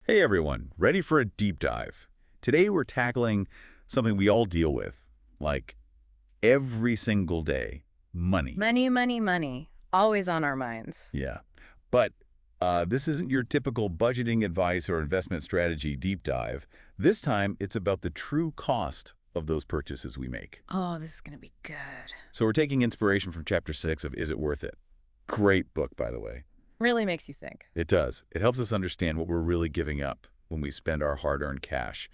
Hey everyone, ready for a deep dive? Today we're tackling something we all deal with, like every single day, money. Money, money, money. Always on our minds. Yeah, but this isn't your typical budgeting advice or investment strategy deep dive. This time it's about the true cost of those purchases we make. Oh, this is going to be good. So we're taking inspiration from chapter 6 of Is It Worth It? Great book, by the way. Really makes you think. It does. It helps us understand what we're really giving up when we spend our hard-earned cash.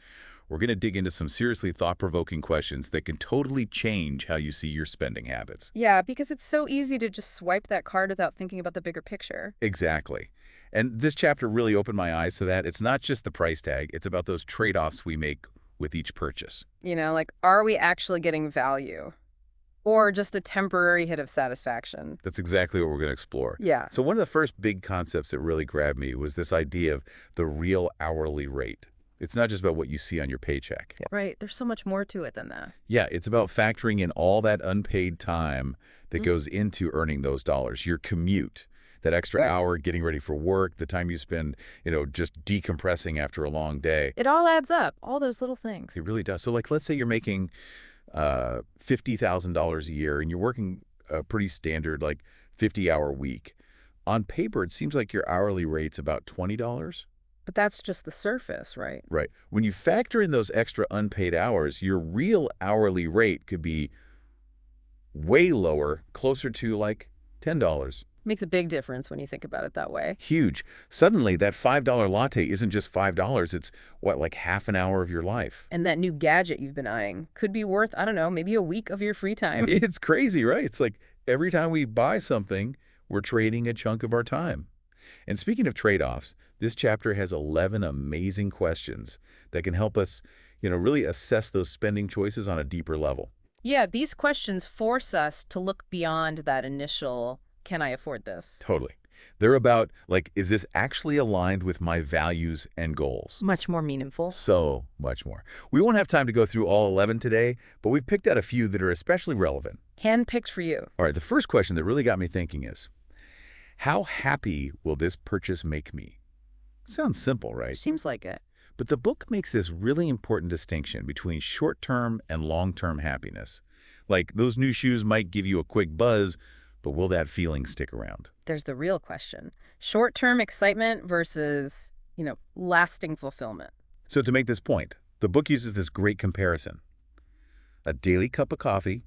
We're going to dig into some seriously thought-provoking questions that can totally change how you see your spending habits. Yeah, because it's so easy to just swipe that card without thinking about the bigger picture. Exactly. And this chapter really opened my eyes to that. It's not just the price tag. It's about those trade-offs we make with each purchase. Like, are we actually getting value? Or just a temporary hit of satisfaction? That's exactly what we're going to explore. Yeah. So one of the first big concepts that really grabbed me was this idea of the real hourly rate. It's not just about what you see on your paycheck. Right. There's so much more to it than that. Yeah, it's about factoring in all that unpaid time that goes into earning those dollars. Your commute, that extra hour getting ready for work, the time you spend, just decompressing after a long day. It all adds up, all those little things. It really does. So like, let's say you're making $50,000 a year and you're working a pretty standard, like 50-hour week. On paper, it seems like your hourly rate's about $20. But that's just the surface, right? Right. When you factor in those extra unpaid hours, your real hourly rate could be way lower, closer to like $10. Makes a big difference when you think about it that way. Huge. Suddenly, that $5 latte isn't just $5. It's, what, like half an hour of your life? And that new gadget you've been eyeing could be worth, I don't know, maybe a week of your free time. It's crazy, right? It's like every time we buy something, we're trading a chunk of our time. And speaking of trade-offs, this chapter has 11 amazing questions that can help us, really assess those spending choices on a deeper level. Yeah, these questions force us to look beyond that initial, can I afford this? Totally. They're about, like, is this actually aligned with my values and goals? Much more meaningful. So much more. We won't have time to go through all 11 today, but we've picked out a few that are especially relevant. Handpicked for you. All right, the first question that really got me thinking is, how happy will this purchase make me? Sounds simple, right? Seems like it. But the book makes this really important distinction between short-term and long-term happiness. Like, those new shoes might give you a quick buzz, but will that feeling stick around? There's the real question. Short-term excitement versus, lasting fulfillment. So to make this point, the book uses this great comparison. A daily cup of coffee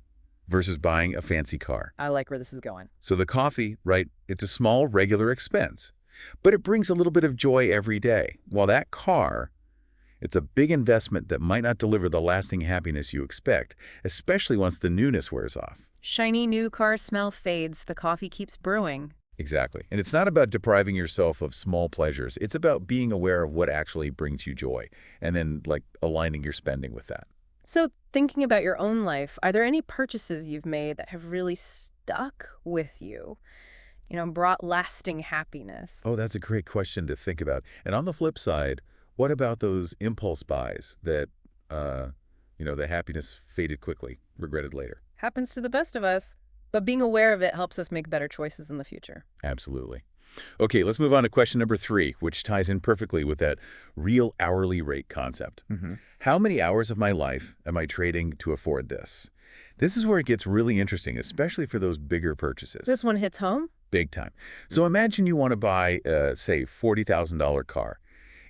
versus buying a fancy car. I like where this is going. So the coffee, right, it's a small, regular expense, but it brings a little bit of joy every day. While that car, it's a big investment that might not deliver the lasting happiness you expect, especially once the newness wears off. Shiny new car smell fades, the coffee keeps brewing. Exactly. And it's not about depriving yourself of small pleasures. It's about being aware of what actually brings you joy and then, like, aligning your spending with that. So thinking about your own life, are there any purchases you've made that have really stuck with you? Brought lasting happiness? Oh, that's a great question to think about. And on the flip side, what about those impulse buys that, the happiness faded quickly, regretted later? Happens to the best of us, but being aware of it helps us make better choices in the future. Absolutely. Okay, let's move on to question number 3, which ties in perfectly with that real hourly rate concept. How many hours of my life am I trading to afford this? This is where it gets really interesting, especially for those bigger purchases. This one hits home? Big time. So imagine you want to buy, say, $40,000 car.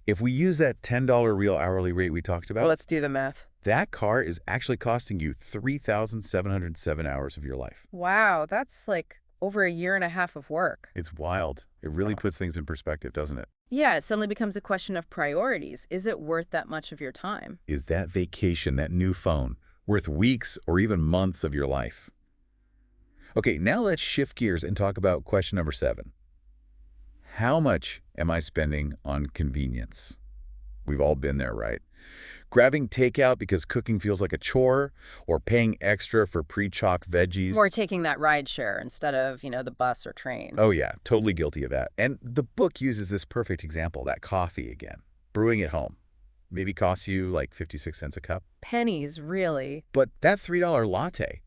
If we use that $10 real hourly rate we talked about, Well, let's do the math. that car is actually costing you 3,707 hours of your life. Wow, that's like over a year and a half of work. It's wild. It really puts things in perspective, doesn't it? Yeah, it suddenly becomes a question of priorities. Is it worth that much of your time? Is that vacation, that new phone, worth weeks or even months of your life? Okay, now let's shift gears and talk about question number 7. How much am I spending on convenience? We've all been there, right? Grabbing takeout because cooking feels like a chore, or paying extra for pre-chopped veggies. Or taking that ride share instead of, the bus or train. Oh yeah, totally guilty of that. And the book uses this perfect example, that coffee again. Brewing at home. Maybe costs you like 56 cents a cup. Pennies, really. But that $3 latte,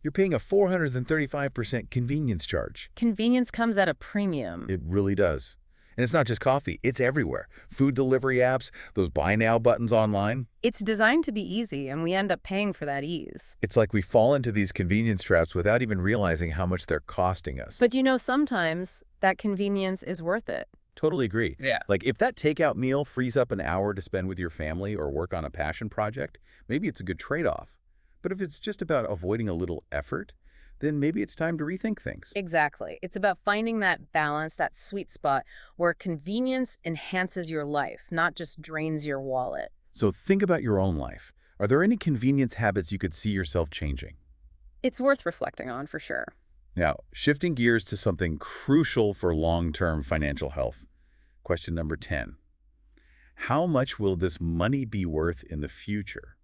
you're paying a 435% convenience charge. Convenience comes at a premium. It really does. And it's not just coffee, it's everywhere. Food delivery apps, those buy now buttons online. It's designed to be easy, and we end up paying for that ease. It's like we fall into these convenience traps without even realizing how much they're costing us. But sometimes that convenience is worth it. Totally agree. Yeah. Like if that takeout meal frees up an hour to spend with your family or work on a passion project, maybe it's a good trade-off. But if it's just about avoiding a little effort, then maybe it's time to rethink things. Exactly. It's about finding that balance, that sweet spot where convenience enhances your life, not just drains your wallet. So think about your own life. Are there any convenience habits you could see yourself changing? It's worth reflecting on for sure. Now, shifting gears to something crucial for long-term financial health. Question number 10. How much will this money be worth in the future?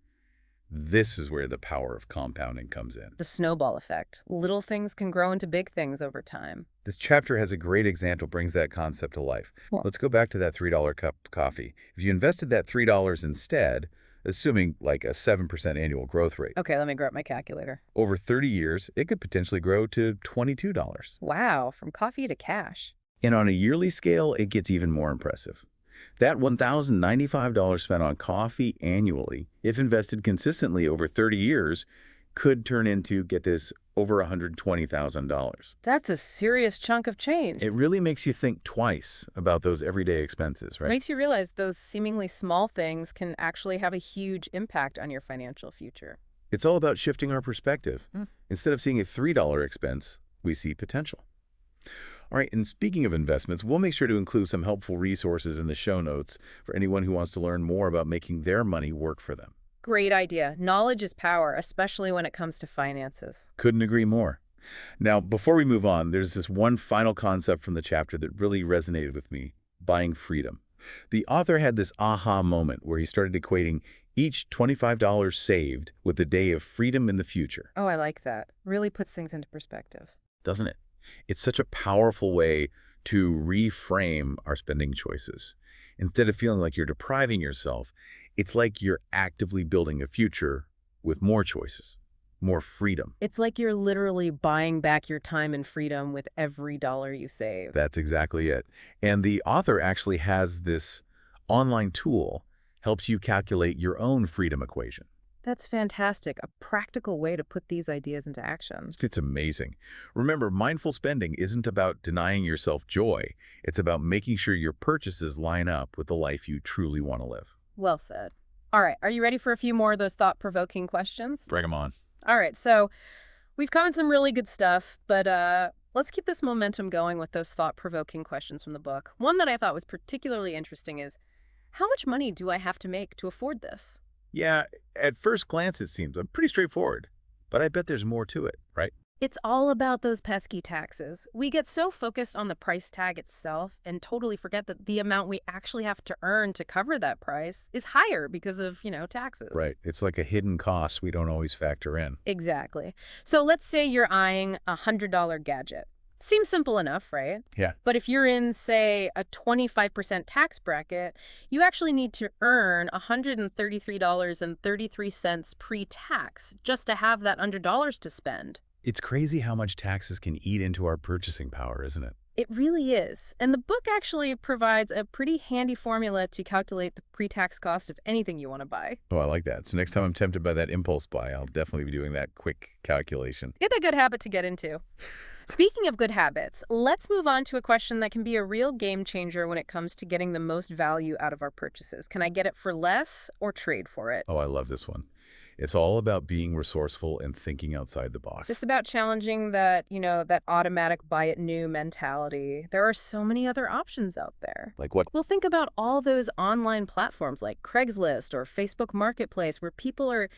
This is where the power of compounding comes in. The snowball effect. Little things can grow into big things over time. This chapter has a great example, brings that concept to life. Cool. Let's go back to that $3 cup of coffee. If you invested that $3 instead, assuming like a 7% annual growth rate, Okay, let me grab my calculator. over 30 years, it could potentially grow to $22. Wow, from coffee to cash. And on a yearly scale, it gets even more impressive. That $1,095 spent on coffee annually, if invested consistently over 30 years, could turn into, get this, over $120,000. That's a serious chunk of change. It really makes you think twice about those everyday expenses, right? Makes you realize those seemingly small things can actually have a huge impact on your financial future. It's all about shifting our perspective. Instead of seeing a $3 expense, we see potential. All right, and speaking of investments, we'll make sure to include some helpful resources in the show notes for anyone who wants to learn more about making their money work for them. Great idea. Knowledge is power, especially when it comes to finances. Couldn't agree more. Now, before we move on, there's this one final concept from the chapter that really resonated with me: buying freedom. The author had this aha moment where he started equating each $25 saved with the day of freedom in the future. Oh, I like that. Really puts things into perspective. Doesn't it? It's such a powerful way to reframe our spending choices. Instead of feeling like you're depriving yourself, it's like you're actively building a future with more choices, more freedom. It's like you're literally buying back your time and freedom with every dollar you save. That's exactly it. And the author actually has this online tool, helps you calculate your own freedom equation. That's fantastic. A practical way to put these ideas into action. It's amazing. Remember, mindful spending isn't about denying yourself joy. It's about making sure your purchases line up with the life you truly want to live. Well said. All right, are you ready for a few more of those thought-provoking questions? Bring them on. All right, so we've covered some really good stuff, but let's keep this momentum going with those thought-provoking questions from the book. One that I thought was particularly interesting is, how much money do I have to make to afford this? Yeah, at first glance it seems pretty straightforward, but I bet there's more to it, right? It's all about those pesky taxes. We get so focused on the price tag itself and totally forget that the amount we actually have to earn to cover that price is higher because of, taxes. Right. It's like a hidden cost we don't always factor in. Exactly. So let's say you're eyeing a $100 gadget. Seems simple enough, right? Yeah. But if you're in, say, a 25% tax bracket, you actually need to earn $133.33 pre-tax just to have that $100 to spend. It's crazy how much taxes can eat into our purchasing power, isn't it? It really is. And the book actually provides a pretty handy formula to calculate the pre-tax cost of anything you want to buy. Oh, I like that. So next time I'm tempted by that impulse buy, I'll definitely be doing that quick calculation. It's a good habit to get into. Speaking of good habits, let's move on to a question that can be a real game changer when it comes to getting the most value out of our purchases. Can I get it for less or trade for it? Oh, I love this one. It's all about being resourceful and thinking outside the box. It's about challenging that, that automatic buy it new mentality. There are so many other options out there. Like what? Well, think about all those online platforms like Craigslist or Facebook Marketplace where people are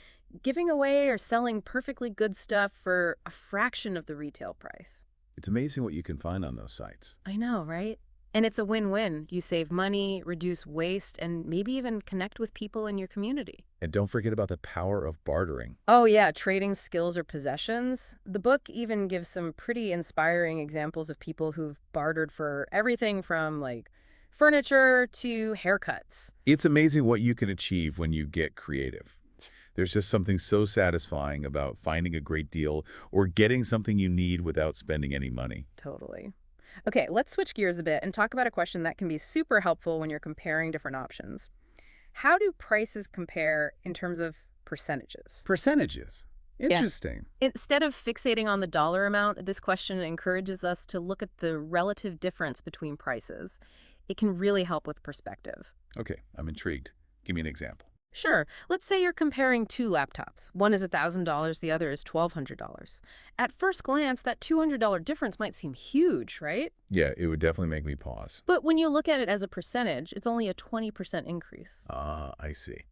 giving away or selling perfectly good stuff for a fraction of the retail price. It's amazing what you can find on those sites. I know, right? And it's a win-win. You save money, reduce waste, and maybe even connect with people in your community. And don't forget about the power of bartering. Oh yeah, trading skills or possessions. The book even gives some pretty inspiring examples of people who've bartered for everything from like furniture to haircuts. It's amazing what you can achieve when you get creative. There's just something so satisfying about finding a great deal or getting something you need without spending any money. Totally. Okay, let's switch gears a bit and talk about a question that can be super helpful when you're comparing different options. How do prices compare in terms of percentages? Percentages. Yeah. Interesting. Instead of fixating on the dollar amount, this question encourages us to look at the relative difference between prices. It can really help with perspective. Okay, I'm intrigued. Give me an example. Sure, let's say you're comparing two laptops. One is $1,000, the other is $1,200. At first glance, that $200 difference might seem huge, right? Yeah, it would definitely make me pause. But when you look at it as a percentage, it's only a 20% increase. Ah, I see.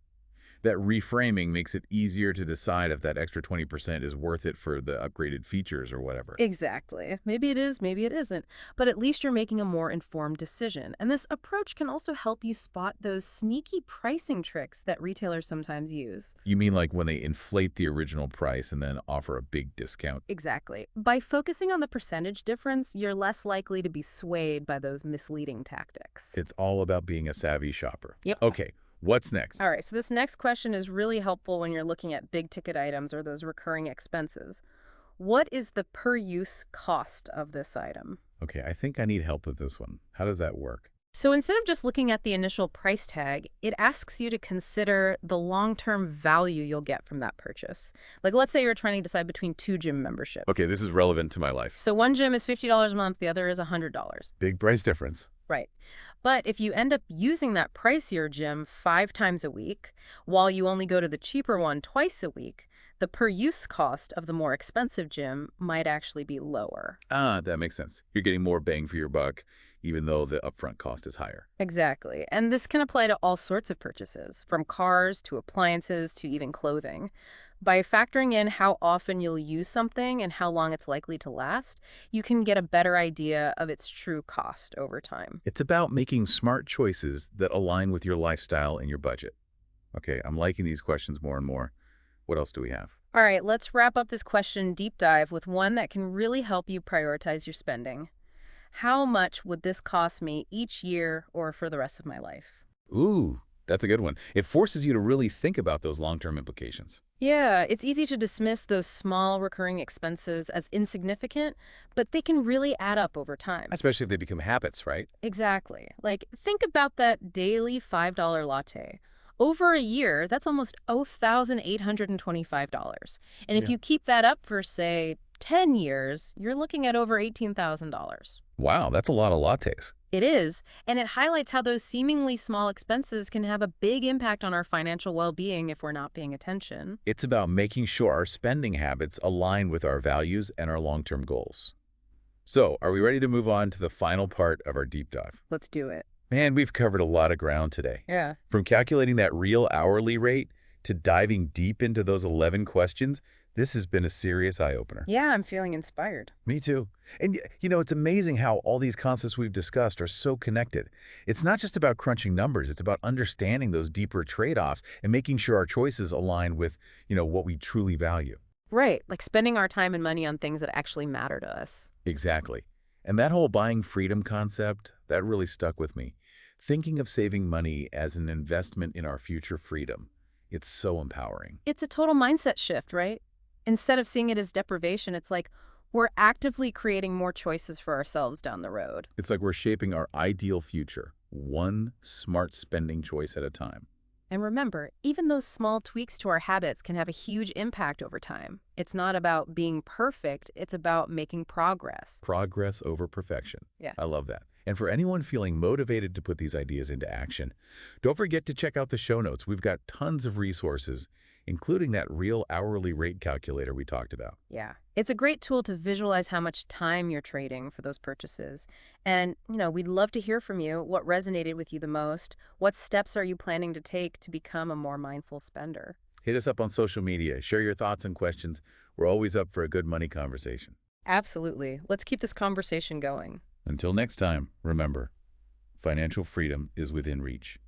That reframing makes it easier to decide if that extra 20% is worth it for the upgraded features or whatever. Exactly. Maybe it is, maybe it isn't. But at least you're making a more informed decision. And this approach can also help you spot those sneaky pricing tricks that retailers sometimes use. You mean like when they inflate the original price and then offer a big discount? Exactly. By focusing on the percentage difference, you're less likely to be swayed by those misleading tactics. It's all about being a savvy shopper. Yep. Okay, what's next? All right, so this next question is really helpful when you're looking at big ticket items or those recurring expenses. What is the per use cost of this item? Okay, I think I need help with this one. How does that work? So instead of just looking at the initial price tag, it asks you to consider the long-term value you'll get from that purchase. Like, let's say you're trying to decide between two gym memberships. Okay, this is relevant to my life. So one gym is $50 a month, the other is $100. Big price difference. Right. But if you end up using that pricier gym 5 times a week, while you only go to the cheaper one twice a week, the per-use cost of the more expensive gym might actually be lower. Ah, that makes sense. You're getting more bang for your buck, even though the upfront cost is higher. Exactly. And this can apply to all sorts of purchases, from cars to appliances to even clothing. By factoring in how often you'll use something and how long it's likely to last, you can get a better idea of its true cost over time. It's about making smart choices that align with your lifestyle and your budget. Okay, I'm liking these questions more and more. What else do we have? All right, let's wrap up this question deep dive with one that can really help you prioritize your spending. How much would this cost me each year or for the rest of my life? Ooh, that's a good one. It forces you to really think about those long-term implications. Yeah, it's easy to dismiss those small recurring expenses as insignificant, but they can really add up over time. Especially if they become habits, right? Exactly. Like, think about that daily $5 latte. Over a year, that's almost $825. And if Yeah. you keep that up for, say, 10 years, you're looking at over $18,000. Wow, that's a lot of lattes. It is, and it highlights how those seemingly small expenses can have a big impact on our financial well-being if we're not paying attention. It's about making sure our spending habits align with our values and our long-term goals. So, are we ready to move on to the final part of our deep dive? Let's do it. Man, we've covered a lot of ground today. Yeah. From calculating that real hourly rate to diving deep into those 11 questions, this has been a serious eye-opener. Yeah, I'm feeling inspired. Me too. And you know, it's amazing how all these concepts we've discussed are so connected. It's not just about crunching numbers, it's about understanding those deeper trade-offs and making sure our choices align with, what we truly value. Right, like spending our time and money on things that actually matter to us. Exactly. And that whole buying freedom concept, that really stuck with me. Thinking of saving money as an investment in our future freedom, it's so empowering. It's a total mindset shift, right? Instead of seeing it as deprivation, it's like we're actively creating more choices for ourselves down the road. It's like we're shaping our ideal future, one smart spending choice at a time. And remember, even those small tweaks to our habits can have a huge impact over time. It's not about being perfect, it's about making progress. Progress over perfection. Yeah. I love that. And for anyone feeling motivated to put these ideas into action, don't forget to check out the show notes. We've got tons of resources, including that real hourly rate calculator we talked about. Yeah. It's a great tool to visualize how much time you're trading for those purchases. And, we'd love to hear from you. What resonated with you the most? What steps are you planning to take to become a more mindful spender? Hit us up on social media. Share your thoughts and questions. We're always up for a good money conversation. Absolutely. Let's keep this conversation going. Until next time, remember, financial freedom is within reach.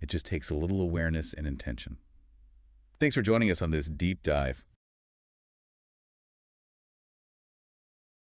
It just takes a little awareness and intention. Thanks for joining us on this deep dive.